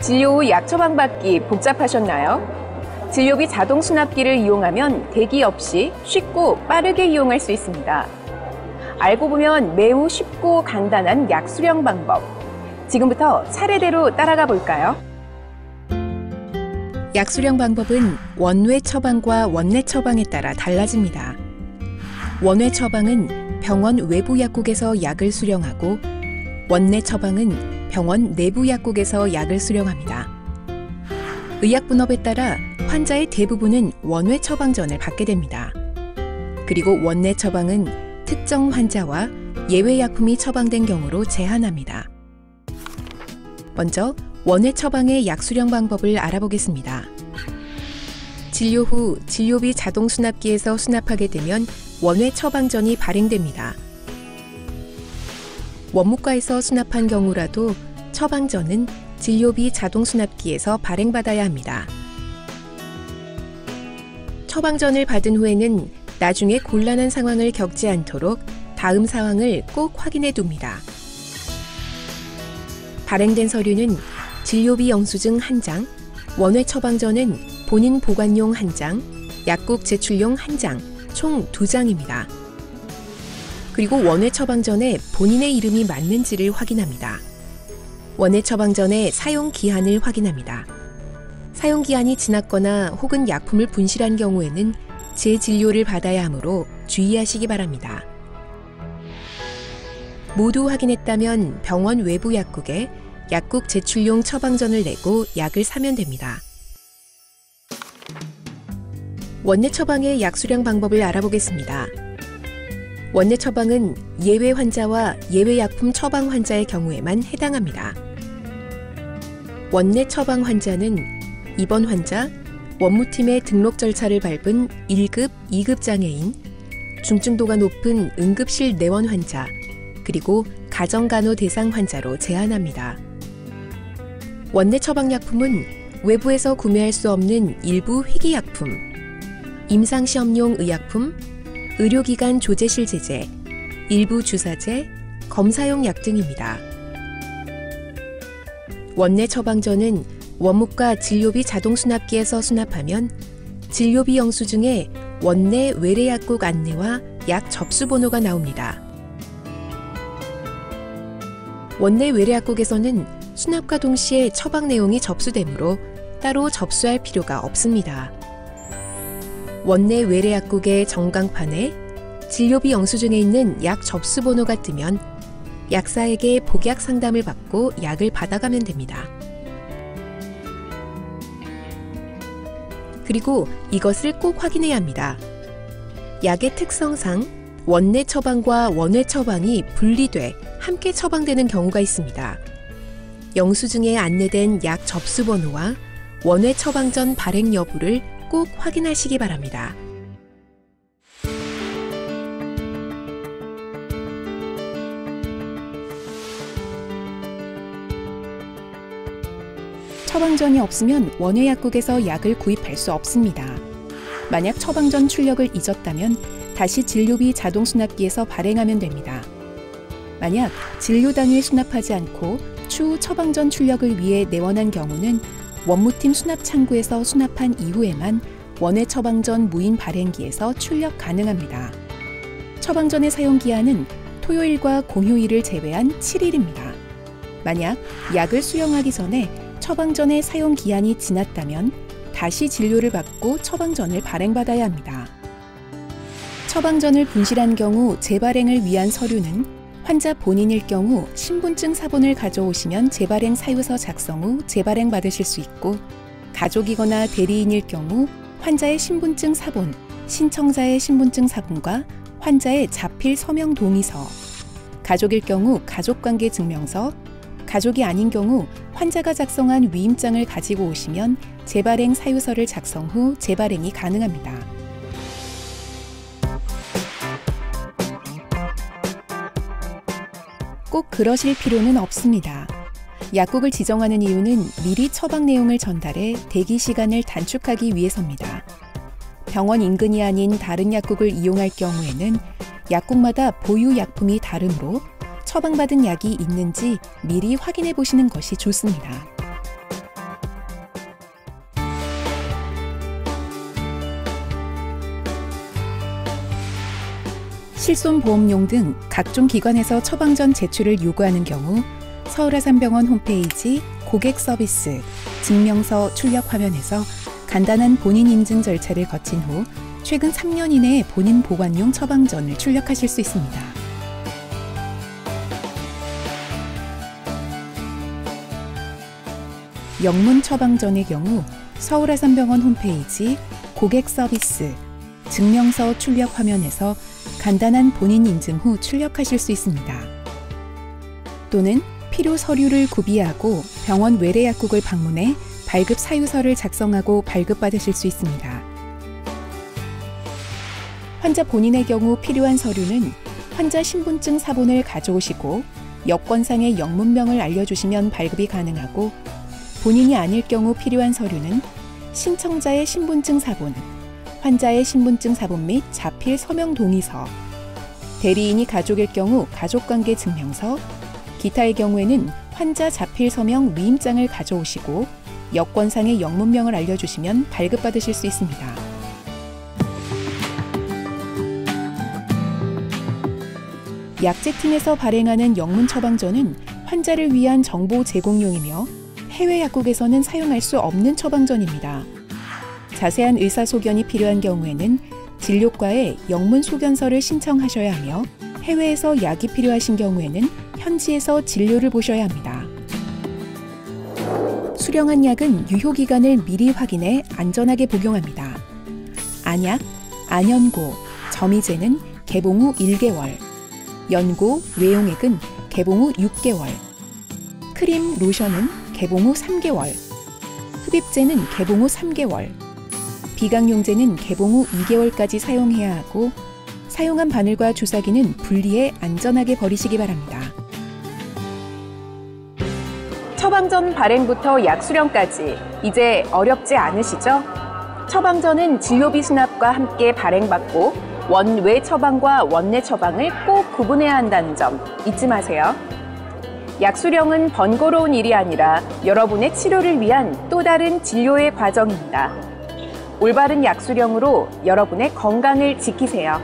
진료 후 약 처방받기 복잡하셨나요? 진료비 자동 수납기를 이용하면 대기 없이 쉽고 빠르게 이용할 수 있습니다. 알고 보면 매우 쉽고 간단한 약 수령 방법. 지금부터 차례대로 따라가 볼까요? 약 수령 방법은 원외 처방과 원내 처방에 따라 달라집니다. 원외 처방은 병원 외부 약국에서 약을 수령하고 원내 처방은 병원 내부 약국에서 약을 수령합니다. 의약분업에 따라 환자의 대부분은 원외 처방전을 받게 됩니다. 그리고 원내 처방은 특정 환자와 예외 약품이 처방된 경우로 제한합니다. 먼저 원외 처방의 약 수령 방법을 알아보겠습니다. 진료 후 진료비 자동 수납기에서 수납하게 되면 원외 처방전이 발행됩니다. 원무과에서 수납한 경우라도 처방전은 진료비 자동 수납기에서 발행받아야 합니다. 처방전을 받은 후에는 나중에 곤란한 상황을 겪지 않도록 다음 사항을 꼭 확인해 둡니다. 발행된 서류는 진료비 영수증 1장, 원외 처방전은 본인 보관용 1장, 약국 제출용 1장, 총 2장입니다. 그리고 원외 처방전에 본인의 이름이 맞는지를 확인합니다. 원외 처방전의 사용 기한을 확인합니다. 사용 기한이 지났거나 혹은 약품을 분실한 경우에는 재진료를 받아야 하므로 주의하시기 바랍니다. 모두 확인했다면 병원 외부 약국에 약국 제출용 처방전을 내고 약을 사면 됩니다. 원내 처방의 약 수령 방법을 알아보겠습니다. 원내 처방은 예외 환자와 예외 약품 처방 환자의 경우에만 해당합니다. 원내 처방 환자는 입원 환자, 원무팀의 등록 절차를 밟은 1급, 2급 장애인, 중증도가 높은 응급실 내원 환자, 그리고 가정간호 대상 환자로 제한합니다. 원내 처방약품은 외부에서 구매할 수 없는 일부 희귀약품, 임상시험용 의약품, 의료기관 조제실 제제, 일부 주사제, 검사용 약 등입니다. 원내 처방전은 원무과 진료비 자동 수납기에서 수납하면 진료비 영수증에 원내 외래약국 안내와 약 접수번호가 나옵니다. 원내 외래약국에서는 수납과 동시에 처방 내용이 접수되므로 따로 접수할 필요가 없습니다. 원내 외래약국의 전광판에 진료비 영수증에 있는 약 접수번호가 뜨면 약사에게 복약 상담을 받고 약을 받아가면 됩니다. 그리고 이것을 꼭 확인해야 합니다. 약의 특성상 원내 처방과 원외 처방이 분리돼 함께 처방되는 경우가 있습니다. 영수증에 안내된 약 접수번호와 원외 처방전 발행 여부를 꼭 확인하시기 바랍니다. 처방전이 없으면 원외 약국에서 약을 구입할 수 없습니다. 만약 처방전 출력을 잊었다면 다시 진료비 자동 수납기에서 발행하면 됩니다. 만약 진료 당일 수납하지 않고 추후 처방전 출력을 위해 내원한 경우는 원무팀 수납 창구에서 수납한 이후에만 원외 처방전 무인 발행기에서 출력 가능합니다. 처방전의 사용 기한은 토요일과 공휴일을 제외한 7일입니다. 만약 약을 수령하기 전에 처방전의 사용 기한이 지났다면 다시 진료를 받고 처방전을 발행받아야 합니다. 처방전을 분실한 경우 재발행을 위한 서류는 환자 본인일 경우 신분증 사본을 가져오시면 재발행 사유서 작성 후 재발행 받으실 수 있고, 가족이거나 대리인일 경우 환자의 신분증 사본, 신청자의 신분증 사본과 환자의 자필 서명 동의서, 가족일 경우 가족관계 증명서, 가족이 아닌 경우 환자가 작성한 위임장을 가지고 오시면 재발행 사유서를 작성 후 재발행이 가능합니다. 꼭 그러실 필요는 없습니다. 약국을 지정하는 이유는 미리 처방 내용을 전달해 대기 시간을 단축하기 위해서입니다. 병원 인근이 아닌 다른 약국을 이용할 경우에는 약국마다 보유 약품이 다르므로 처방받은 약이 있는지 미리 확인해 보시는 것이 좋습니다. 실손보험용 등 각종 기관에서 처방전 제출을 요구하는 경우 서울아산병원 홈페이지 고객 서비스 증명서 출력 화면에서 간단한 본인 인증 절차를 거친 후 최근 3년 이내에 본인 보관용 처방전을 출력하실 수 있습니다. 영문 처방전의 경우 서울아산병원 홈페이지 고객 서비스 증명서 출력 화면에서 간단한 본인 인증 후 출력하실 수 있습니다. 또는 필요 서류를 구비하고 병원 외래 약국을 방문해 발급 사유서를 작성하고 발급받으실 수 있습니다. 환자 본인의 경우 필요한 서류는 환자 신분증 사본을 가져오시고 여권상의 영문명을 알려주시면 발급이 가능하고, 본인이 아닐 경우 필요한 서류는 신청자의 신분증 사본, 환자의 신분증 사본 및 자필 서명 동의서, 대리인이 가족일 경우 가족관계 증명서, 기타의 경우에는 환자 자필 서명 위임장을 가져오시고 여권상의 영문명을 알려주시면 발급받으실 수 있습니다. 약제팀에서 발행하는 영문 처방전은 환자를 위한 정보 제공용이며 해외 약국에서는 사용할 수 없는 처방전입니다. 자세한 의사소견이 필요한 경우에는 진료과에 영문 소견서를 신청하셔야 하며, 해외에서 약이 필요하신 경우에는 현지에서 진료를 보셔야 합니다. 수령한 약은 유효기간을 미리 확인해 안전하게 복용합니다. 안약, 안연고, 점이제는 개봉 후 1개월, 연고, 외용액은 개봉 후 6개월, 크림, 로션은 개봉 후 3개월, 흡입제는 개봉 후 3개월, 비강용제는 개봉 후 2개월까지 사용해야 하고, 사용한 바늘과 주사기는 분리해 안전하게 버리시기 바랍니다. 처방전 발행부터 약 수령까지 이제 어렵지 않으시죠? 처방전은 진료비 수납과 함께 발행받고 원외 처방과 원내 처방을 꼭 구분해야 한다는 점 잊지 마세요. 약 수령은 번거로운 일이 아니라 여러분의 치료를 위한 또 다른 진료의 과정입니다. 올바른 약 수령으로 여러분의 건강을 지키세요.